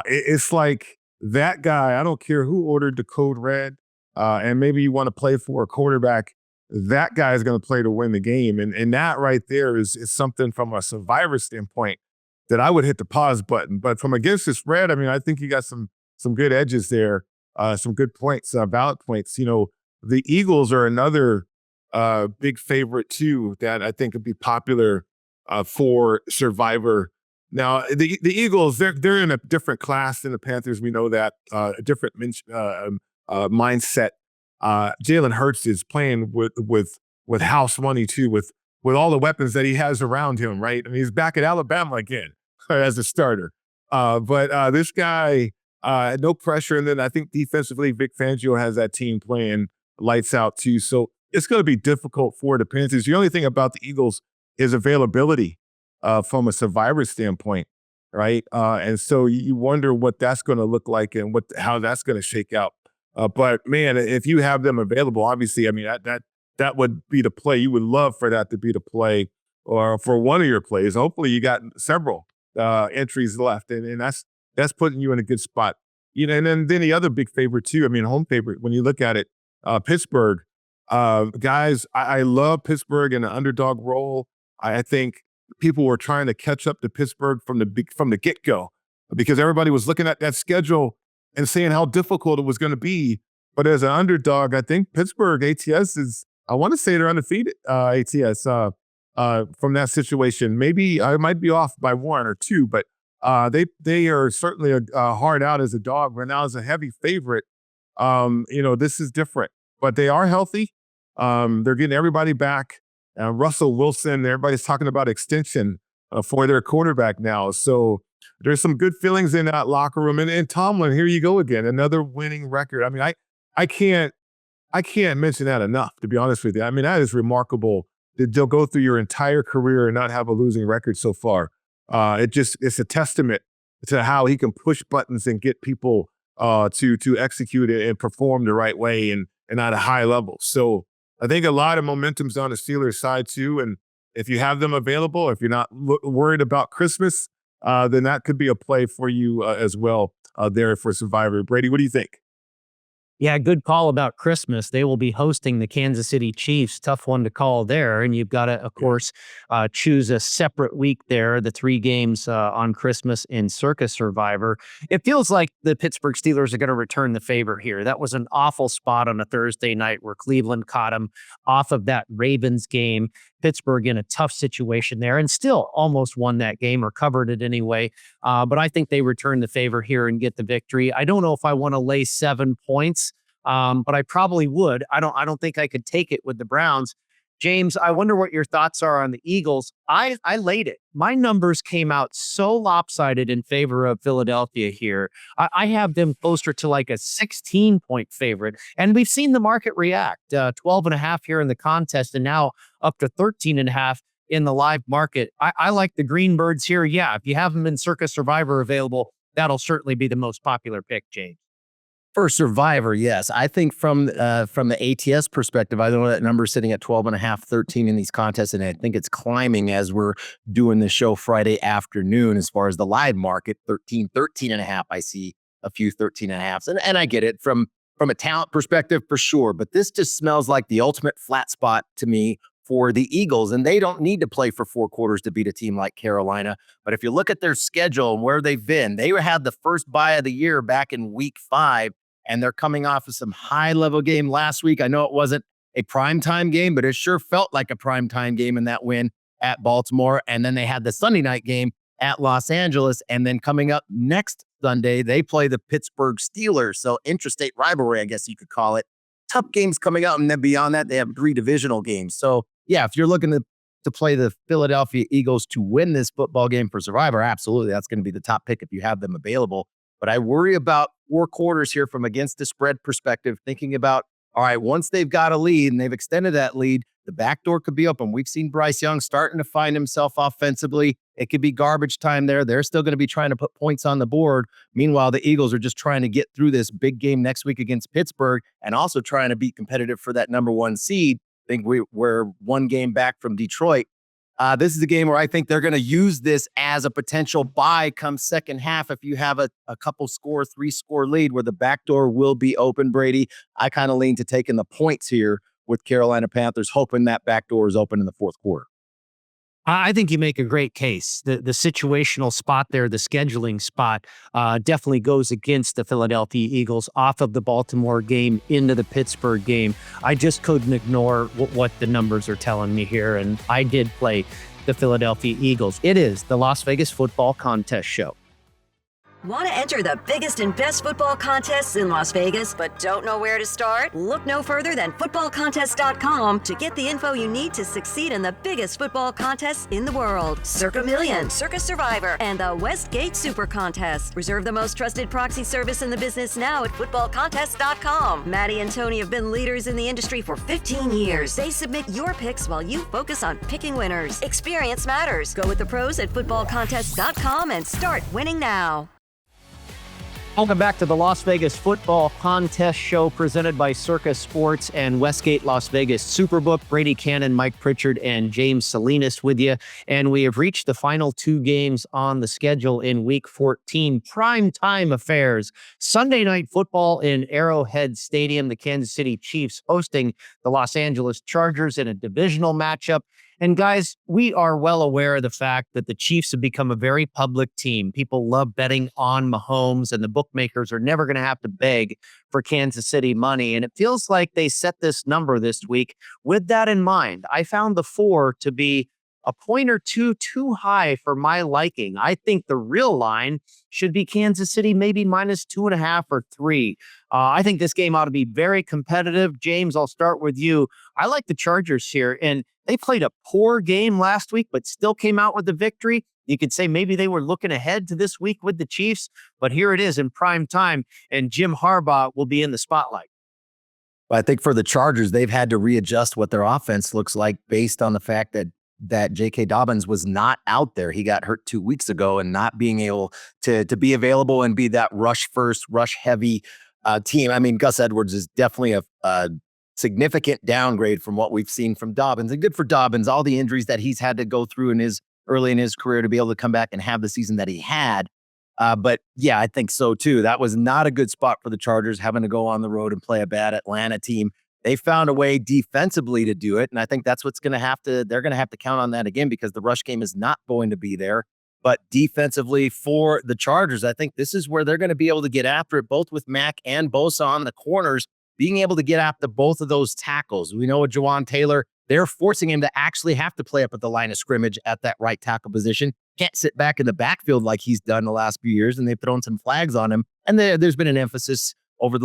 [SPEAKER 1] it's like that guy, I don't care who ordered the code red, and maybe you want to play for a quarterback, that guy is going to play to win the game. And that right there is something from a survivor standpoint that I would hit the pause button. But from against the spread, I mean, I think you got some good edges there, some good points, valid points. The Eagles are another big favorite too that I think would be popular for survivor. Now, the Eagles, they're in a different class than the Panthers. We know that, a different mindset. Jalen Hurts is playing with house money too, with all the weapons that he has around him, right? I mean, he's back at Alabama again as a starter. But this guy, no pressure. And then I think defensively, Vic Fangio has that team playing lights out too. So it's going to be difficult for the Panthers. The only thing about the Eagles is availability from a survivor standpoint, right? And so you wonder what that's going to look like and how that's going to shake out. But man, if you have them available, obviously, I mean, that would be the play. You would love for that to be the play, or for one of your plays. Hopefully you got several entries left, and that's putting you in a good spot. And then the other big favorite too, I mean, home favorite, when you look at it, Pittsburgh. Guys, I love Pittsburgh in an underdog role. I think people were trying to catch up to Pittsburgh from the get-go, because everybody was looking at that schedule and saying how difficult it was going to be. But as an underdog, I think Pittsburgh ATS I want to say they're undefeated ATS from that situation. Maybe I might be off by 1 or 2, but they are certainly a hard out as a dog. Right now as a heavy favorite. This is different, but they are healthy. They're getting everybody back. Russell Wilson, everybody's talking about extension for their quarterback now. So there's some good feelings in that locker room. And Tomlin, here you go again, another winning record. I mean, I can't mention that enough, to be honest with you. I mean, that is remarkable that they'll go through your entire career and not have a losing record so far. It's a testament to how he can push buttons and get people to execute it and perform the right way and at a high level. So I think a lot of momentum's on the Steelers side too. And if you have them available, if you're not worried about Christmas, then that could be a play for you as well there for Survivor. Brady, what do you think?
[SPEAKER 7] Yeah, good call about Christmas. They will be hosting the Kansas City Chiefs. Tough one to call there. And you've got to, of course, choose a separate week there, the 3 games on Christmas in Circa Survivor. It feels like the Pittsburgh Steelers are going to return the favor here. That was an awful spot on a Thursday night where Cleveland caught them off of that Ravens game. Pittsburgh in a tough situation there and still almost won that game, or covered it anyway. But I think they return the favor here and get the victory. I don't know if I want to lay 7 points, but I probably would. I don't think I could take it with the Browns. James, I wonder what your thoughts are on the Eagles. I laid it. My numbers came out so lopsided in favor of Philadelphia here. I have them closer to like a 16-point favorite. And we've seen the market react. 12.5 here in the contest, and now up to 13.5 in the live market. I like the Greenbirds here. Yeah, if you have them in Circa Survivor available, that'll certainly be the most popular pick, James.
[SPEAKER 8] For Survivor, yes. I think from the ATS perspective, I know that number sitting at 12.5, 13 in these contests, and I think it's climbing as we're doing the show Friday afternoon. As far as the live market, 13.5. I see a few 13.5s, and I get it from a talent perspective for sure. But this just smells like the ultimate flat spot to me for the Eagles, and they don't need to play for 4 quarters to beat a team like Carolina. But if you look at their schedule and where they've been, they had the first bye of the year back in week 5. And they're coming off of some high-level game last week. I know it wasn't a primetime game, but it sure felt like a primetime game in that win at Baltimore. And then they had the Sunday night game at Los Angeles. And then coming up next Sunday, they play the Pittsburgh Steelers. So interstate rivalry, I guess you could call it. Tough games coming up. And then beyond that, they have 3 divisional games. So yeah, if you're looking to play the Philadelphia Eagles to win this football game for Survivor, absolutely. That's going to be the top pick if you have them available. But I worry about 4 quarters here from against the spread perspective, thinking about, all right, once they've got a lead and they've extended that lead, the back door could be open. We've seen Bryce Young starting to find himself offensively. It could be garbage time there. They're still going to be trying to put points on the board. Meanwhile, the Eagles are just trying to get through this big game next week against Pittsburgh and also trying to be competitive for that number 1 seed. I think we're 1 game back from Detroit. This is a game where I think they're going to use this as a potential buy come second half. If you have a couple score, 3-score lead where the back door will be open, Brady, I kind of lean to taking the points here with Carolina Panthers, hoping that back door is open in the 4th quarter.
[SPEAKER 7] I think you make a great case. The situational spot there, the scheduling spot, definitely goes against the Philadelphia Eagles off of the Baltimore game into the Pittsburgh game. I just couldn't ignore what the numbers are telling me here, and I did play the Philadelphia Eagles. It is the Las Vegas Football Contest Show.
[SPEAKER 9] Want to enter the biggest and best football contests in Las Vegas, but don't know where to start? Look no further than footballcontest.com to get the info you need to succeed in the biggest football contests in the world. Circa Million, Circa Survivor, and the Westgate SuperContest. Reserve the most trusted proxy service in the business now at footballcontest.com. Maddie and Tony have been leaders in the industry for 15 years. They submit your picks while you focus on picking winners. Experience matters. Go with the pros at footballcontest.com and start winning now.
[SPEAKER 7] Welcome back to the Las Vegas Football Contest Show presented by Circa Sports and Westgate Las Vegas Superbook. Brady Cannon, Mike Pritchard, and James Salinas with you. And we have reached the final 2 games on the schedule in Week 14. Prime time affairs. Sunday night football in Arrowhead Stadium. The Kansas City Chiefs hosting the Los Angeles Chargers in a divisional matchup. And guys, we are well aware of the fact that the Chiefs have become a very public team. People love betting on Mahomes, and the bookmakers are never going to have to beg for Kansas City money. And it feels like they set this number this week with that in mind. I found the 4 to be a point or 2 too high for my liking. I think the real line should be Kansas City, maybe -2.5 or 3. I think this game ought to be very competitive. James, I'll start with you. I like the Chargers here, and they played a poor game last week, but still came out with the victory. You could say maybe they were looking ahead to this week with the Chiefs, but here it is in prime time, and Jim Harbaugh will be in the spotlight.
[SPEAKER 8] But I think for the Chargers, they've had to readjust what their offense looks like based on the fact that J.K. Dobbins was not out there. He got hurt 2 weeks ago, and not being able to be available and be that rush first, rush heavy team. I mean, Gus Edwards is definitely a significant downgrade from what we've seen from Dobbins, and good for Dobbins. All the injuries that he's had to go through early in his career to be able to come back and have the season that he had. But yeah, I think so too. That was not a good spot for the Chargers, having to go on the road and play a bad Atlanta team. They found a way defensively to do it. And I think that's what's they're going to have to count on that again, because the rush game is not going to be there. But defensively for the Chargers, I think this is where they're going to be able to get after it, both with Mack and Bosa on the corners, being able to get after both of those tackles. We know with Jawan Taylor, they're forcing him to actually have to play up at the line of scrimmage at that right tackle position. Can't sit back in the backfield like he's done the last few years, and they've thrown some flags on him. And there's been an emphasis over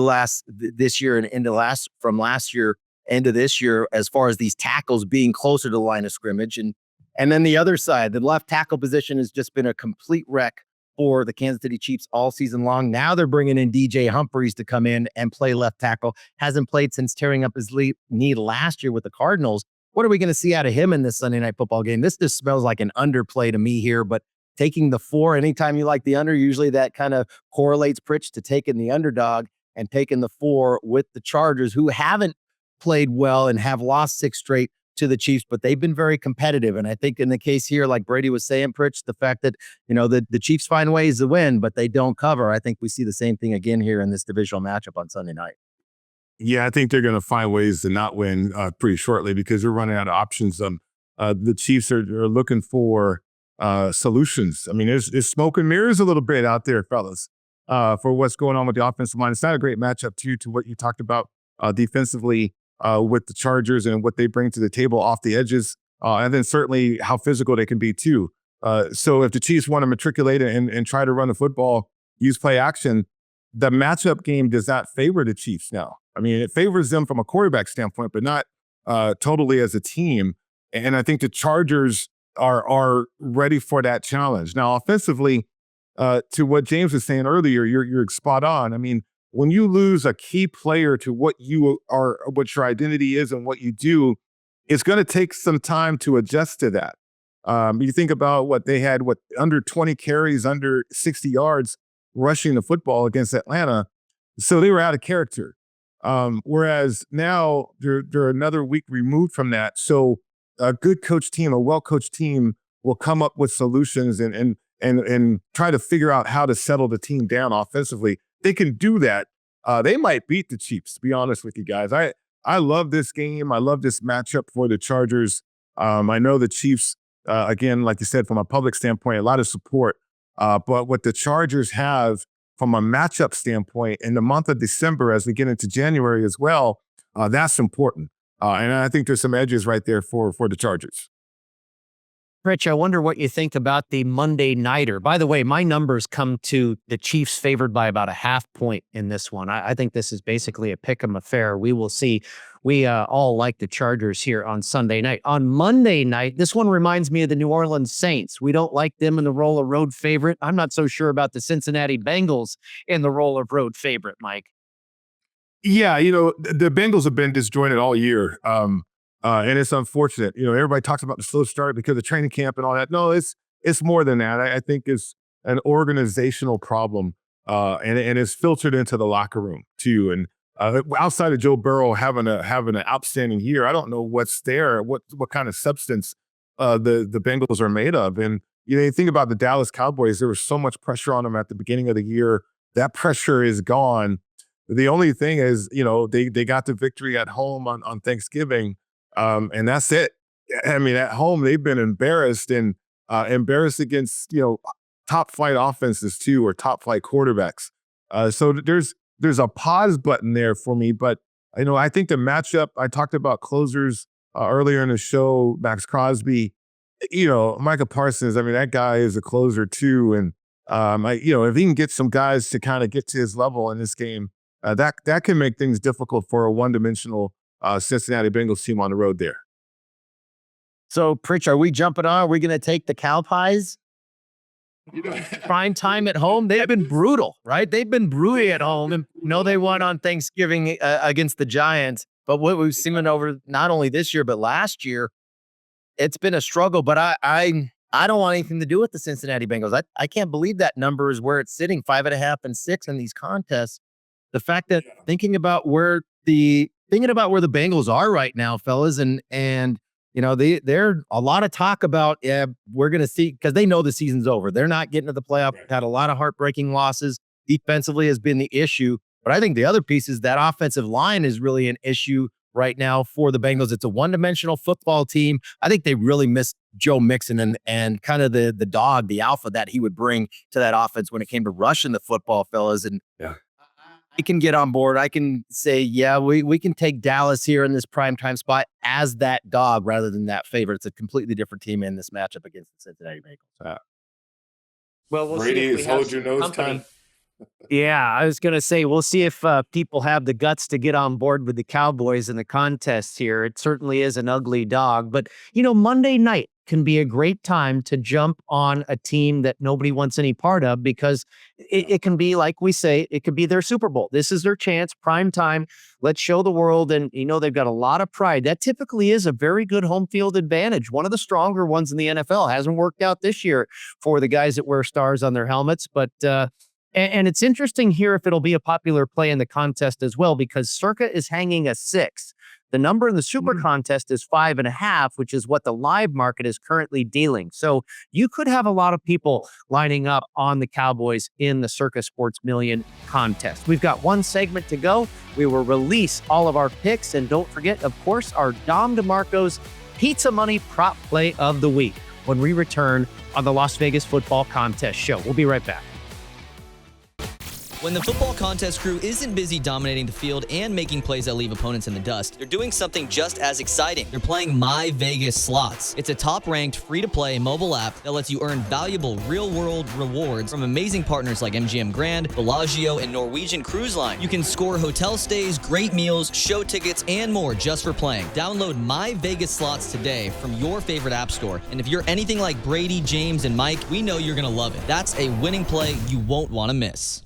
[SPEAKER 8] this year and from last year into this year as far as these tackles being closer to the line of scrimmage. And then the other side, the left tackle position has just been a complete wreck for the Kansas City Chiefs all season long. Now they're bringing in DJ Humphries to come in and play left tackle. Hasn't played since tearing up his knee last year with the Cardinals. What are we going to see out of him in this Sunday night football game? This just smells like an underplay to me here, but taking the 4, anytime you like the under, usually that kind of correlates Pritch to taking the underdog and taking the 4 with the Chargers, who haven't played well and have lost 6 straight to the Chiefs, but they've been very competitive. And I think in the case here, like Brady was saying, Pritch, the fact that, the Chiefs find ways to win, but they don't cover. I think we see the same thing again here in this divisional matchup on Sunday night.
[SPEAKER 1] Yeah, I think they're going to find ways to not win pretty shortly, because they're running out of options. The Chiefs are looking for solutions. I mean, there's smoke and mirrors a little bit out there, fellas, for what's going on with the offensive line. It's not a great matchup to what you talked about defensively with the Chargers and what they bring to the table off the edges. and then certainly how physical they can be too. So if the Chiefs want to matriculate and try to run the football, use play action, the matchup game does not favor the Chiefs now. I mean, it favors them from a quarterback standpoint, but not totally as a team. And I think the Chargers are ready for that challenge. Now, offensively, to what James was saying earlier, you're spot on. I mean, when you lose a key player to what you are, what your identity is and what you do, it's going to take some time to adjust to that. You think about what they had, under 20 carries, under 60 yards rushing the football against Atlanta. So they were out of character. Whereas now they're another week removed from that. So a good coach team, a well-coached team will come up with solutions and try to figure out how to settle the team down offensively. They can do that. They might beat the Chiefs, to be honest with you guys. I love this game. I love this matchup for the Chargers. I know the Chiefs, again, like you said, from a public standpoint, a lot of support. But what the Chargers have from a matchup standpoint in the month of December, as we get into January as well, that's important. And I think there's some edges right there for the Chargers.
[SPEAKER 7] Rich, I wonder what you think about the Monday Nighter. By the way, my numbers come to the Chiefs favored by about a 0.5 point in this one. I think this is basically a pick'em affair. We will see. We all like the Chargers here on Sunday night. On Monday night, this one reminds me of the New Orleans Saints. We don't like them in the role of road favorite. I'm not so sure about the Cincinnati Bengals in the role of road favorite, Mike.
[SPEAKER 1] Yeah, the Bengals have been disjointed all year. And it's unfortunate. Everybody talks about the slow start because of training camp and all that. No, it's more than that. I think it's an organizational problem, and it's filtered into the locker room too. And outside of Joe Burrow having an outstanding year, I don't know what's there, what kind of substance the Bengals are made of. And you think about the Dallas Cowboys. There was so much pressure on them at the beginning of the year. That pressure is gone. The only thing is, they got the victory at home on Thanksgiving. And that's it. I mean, at home, they've been embarrassed and embarrassed against, top flight offenses too, or top flight quarterbacks. So there's a pause button there for me. But, I think the matchup, I talked about closers earlier in the show, Max Crosby, Micah Parsons. I mean, that guy is a closer too. And, if he can get some guys to kind of get to his level in this game, that can make things difficult for a one-dimensional Cincinnati Bengals team on the road there.
[SPEAKER 8] So, Pritch, are we jumping on? Are we going to take the Cowpies? Prime time at home. They've been brutal, right? They've been broody at home. They won on Thanksgiving against the Giants. But what we've seen over not only this year, but last year, it's been a struggle. But I don't want anything to do with the Cincinnati Bengals. I can't believe that number is where it's sitting, 5.5 and 6 in these contests. The fact that thinking about where the Bengals are right now, fellas, and they're a lot of talk about, we're going to see, because they know the season's over. They're not getting to the playoff. Had a lot of heartbreaking losses. Defensively has been the issue. But I think the other piece is that offensive line is really an issue right now for the Bengals. It's a one-dimensional football team. I think they really missed Joe Mixon and kind of the dog, the alpha that he would bring to that offense when it came to rushing the football, fellas. And I can get on board. I can say, we can take Dallas here in this primetime spot as that dog rather than that favorite. It's a completely different team in this matchup against the Cincinnati Bengals.
[SPEAKER 7] We'll
[SPEAKER 1] Brady
[SPEAKER 7] see if we
[SPEAKER 1] is
[SPEAKER 7] have
[SPEAKER 1] hold your nose
[SPEAKER 7] company.
[SPEAKER 1] time.
[SPEAKER 7] Yeah, I was going to say, we'll see if people have the guts to get on board with the Cowboys in the contest here. It certainly is an ugly dog. But, Monday night can be a great time to jump on a team that nobody wants any part of, because it can be, like we say, it could be their Super Bowl. This is their chance, prime time. Let's show the world. And, they've got a lot of pride. That typically is a very good home field advantage. One of the stronger ones in the NFL. Hasn't worked out this year for the guys that wear stars on their helmets. But, and it's interesting here if it'll be a popular play in the contest as well, because Circa is hanging a 6. The number in the Super Contest is 5.5, which is what the live market is currently dealing. So you could have a lot of people lining up on the Cowboys in the Circa Sports Million contest. We've got one segment to go. We will release all of our picks. And don't forget, of course, our Dom DeMarco's Pizza Money Prop Play of the Week when we return on the Las Vegas Football Contest Show. We'll be right back.
[SPEAKER 10] When the football contest crew isn't busy dominating the field and making plays that leave opponents in the dust, they're doing something just as exciting. They're playing My Vegas Slots. It's a top-ranked, free-to-play mobile app that lets you earn valuable real-world rewards from amazing partners like MGM Grand, Bellagio, and Norwegian Cruise Line. You can score hotel stays, great meals, show tickets, and more just for playing. Download My Vegas Slots today from your favorite app store. And if you're anything like Brady, James, and Mike, we know you're going to love it. That's a winning play you won't want to miss.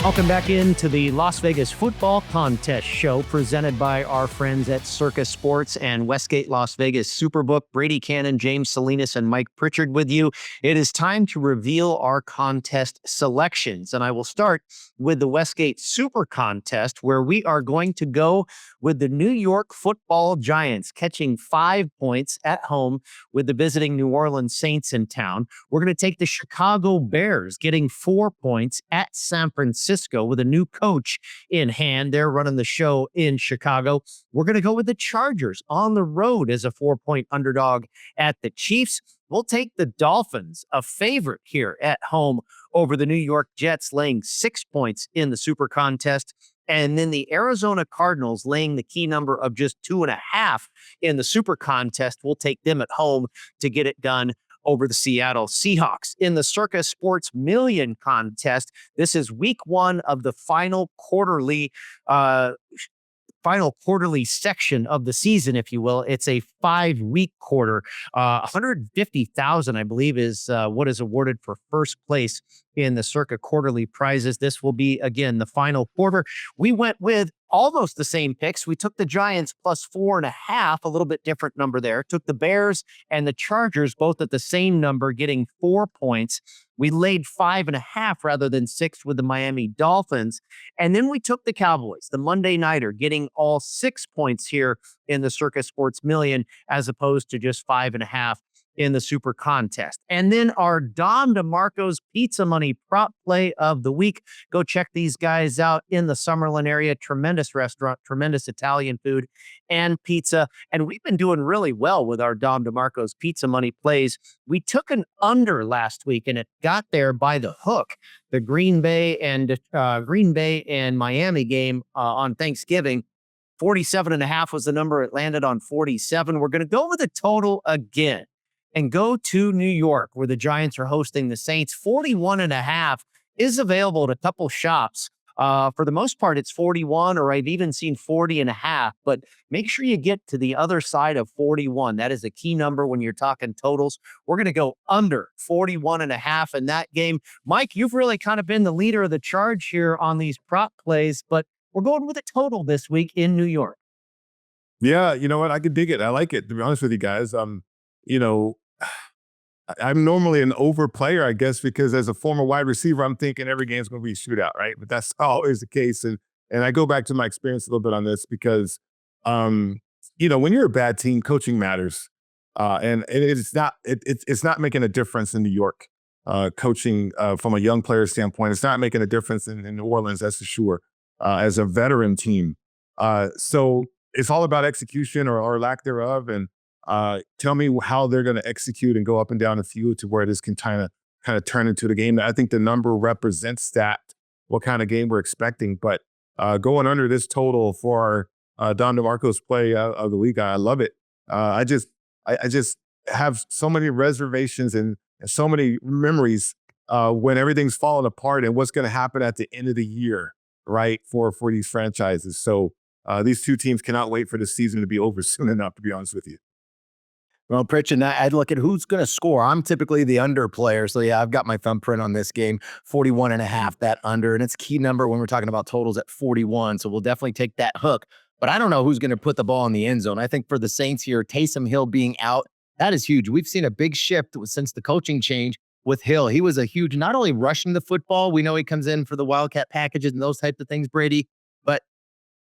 [SPEAKER 7] Welcome back into the Las Vegas Football Contest show presented by our friends at Circa Sports and Westgate Las Vegas Superbook. Brady Cannon, James Salinas, and Mike Pritchard with you. It is time to reveal our contest selections, and I will start with the Westgate SuperContest, where we are going to go with the New York Football Giants catching 5 points at home with the visiting New Orleans Saints in town. We're going to take the Chicago Bears getting 4 points at San Francisco with a new coach in hand. They're running the show in Chicago. We're going to go with the Chargers on the road as a 4-point underdog at the Chiefs. We'll take the Dolphins, a favorite here at home, over the New York Jets, laying 6 points in the Super Contest. And then the Arizona Cardinals laying the key number of just 2.5 in the Super Contest. We'll take them at home to get it done over the Seattle Seahawks. In the Circa Sports Million contest, this is week 1 of the final quarterly section of the season, if you will. It's a 5-week quarter. 150,000, I believe, is what is awarded for first place in the Circa quarterly prizes. This will be, again, the final quarter. We went with almost the same picks. We took the Giants plus 4.5, a little bit different number there. Took the Bears and the Chargers both at the same number, getting 4 points. We laid 5.5 rather than 6 with the Miami Dolphins. And then we took the Cowboys, the Monday Nighter, getting all 6 points here in the Circa Sports Million, as opposed to just 5.5 in the Super Contest. And then our Don DeMarco's Pizza Money prop play of the week. Go check these guys out in the Summerlin area. Tremendous restaurant, tremendous Italian food and pizza. And we've been doing really well with our Don DeMarco's Pizza Money plays. We took an under last week and it got there by the hook. The Green Bay and Miami game on Thanksgiving. 47.5 was the number. It landed on 47. We're going to go with a total again and go to New York, where the Giants are hosting the Saints. 41.5 is available at a couple shops. For the most part, it's 41, or I've even seen 40.5, but make sure you get to the other side of 41. That is a key number when you're talking totals. We're going to go under 41.5 in that game. Mike, you've really kind of been the leader of the charge here on these prop plays, but we're going with a total this week in New York.
[SPEAKER 1] Yeah, you know what? I could dig it. I like it, to be honest with you guys. I'm normally an over player, I guess, because as a former wide receiver, I'm thinking every game's going to be a shootout, right? But that's always the case. And I go back to my experience a little bit on this because, when you're a bad team, coaching matters. And it's not making a difference in New York. Coaching from a young player standpoint, it's not making a difference in New Orleans, that's for sure, as a veteran team. So it's all about execution or lack thereof. And tell me how they're going to execute and go up and down the field to where this can kind of turn into the game. I think the number represents that, what kind of game we're expecting. But going under this total for Don DeMarco's play of the week, I love it. I just have so many reservations and so many memories when everything's falling apart and what's going to happen at the end of the year, right, for these franchises. So these two teams cannot wait for the season to be over soon enough, to be honest with you.
[SPEAKER 8] Well, Pritch, and I'd look at who's going to score. I'm typically the under player. So, yeah, I've got my thumbprint on this game, 41.5, that under. And it's a key number when we're talking about totals at 41. So we'll definitely take that hook. But I don't know who's going to put the ball in the end zone. I think for the Saints here, Taysom Hill being out, that is huge. We've seen a big shift since the coaching change with Hill. He was a huge, not only rushing the football, we know he comes in for the Wildcat packages and those types of things, Brady, but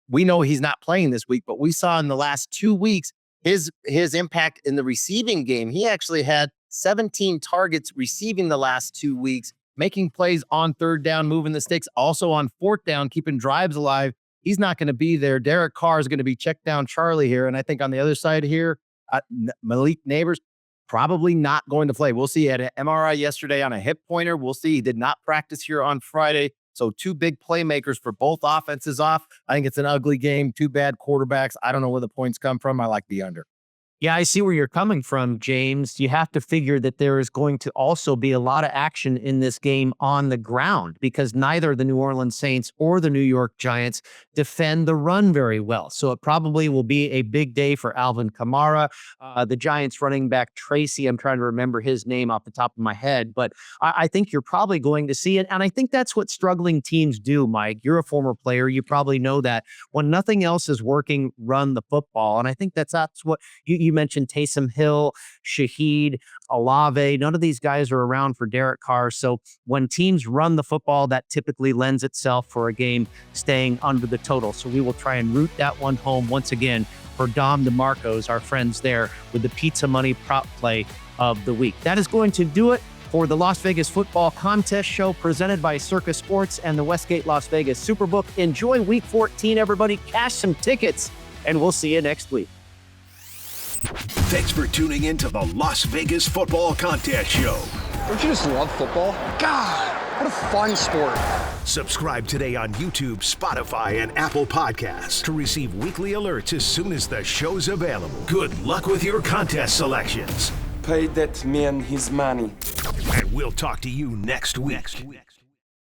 [SPEAKER 8] we know he's not playing this week. But we saw in the last 2 weeks, his impact in the receiving game. He actually had 17 targets receiving the last 2 weeks, making plays on third down, moving the sticks, also on fourth down, keeping drives alive. He's not going to be there. Derek Carr is going to be checked down Charlie here. And I think on the other side here, Malik Neighbors, probably not going to play. We'll see. He had an MRI yesterday on a hip pointer. We'll see. He did not practice here on Friday. So 2 big playmakers for both offenses off. I think it's an ugly game. 2 bad quarterbacks. I don't know where the points come from. I like the under.
[SPEAKER 7] Yeah, I see where you're coming from, James. You have to figure that there is going to also be a lot of action in this game on the ground because neither the New Orleans Saints or the New York Giants defend the run very well. So it probably will be a big day for Alvin Kamara. The Giants running back Tracy, I'm trying to remember his name off the top of my head, but I think you're probably going to see it. And I think that's what struggling teams do, Mike. You're a former player. You probably know that. When nothing else is working, run the football. And I think that's what you mentioned Taysom Hill, Shaheed, Olave. None of these guys are around for Derek Carr. So when teams run the football, that typically lends itself for a game staying under the total. So we will try and root that one home once again for Dom DeMarcos, our friends there, with the pizza money prop play of the week. That is going to do it for the Las Vegas Football Contest Show presented by Circa Sports and the Westgate Las Vegas Superbook. Enjoy Week 14, everybody. Cash some tickets, and we'll see you next week.
[SPEAKER 3] Thanks for tuning in to the Las Vegas Football Contest Show.
[SPEAKER 6] Don't you just love football? God, what a fun sport.
[SPEAKER 3] Subscribe today on YouTube, Spotify, and Apple Podcasts to receive weekly alerts as soon as the show's available. Good luck with your contest selections.
[SPEAKER 11] Pay that man his money.
[SPEAKER 3] And we'll talk to you next week.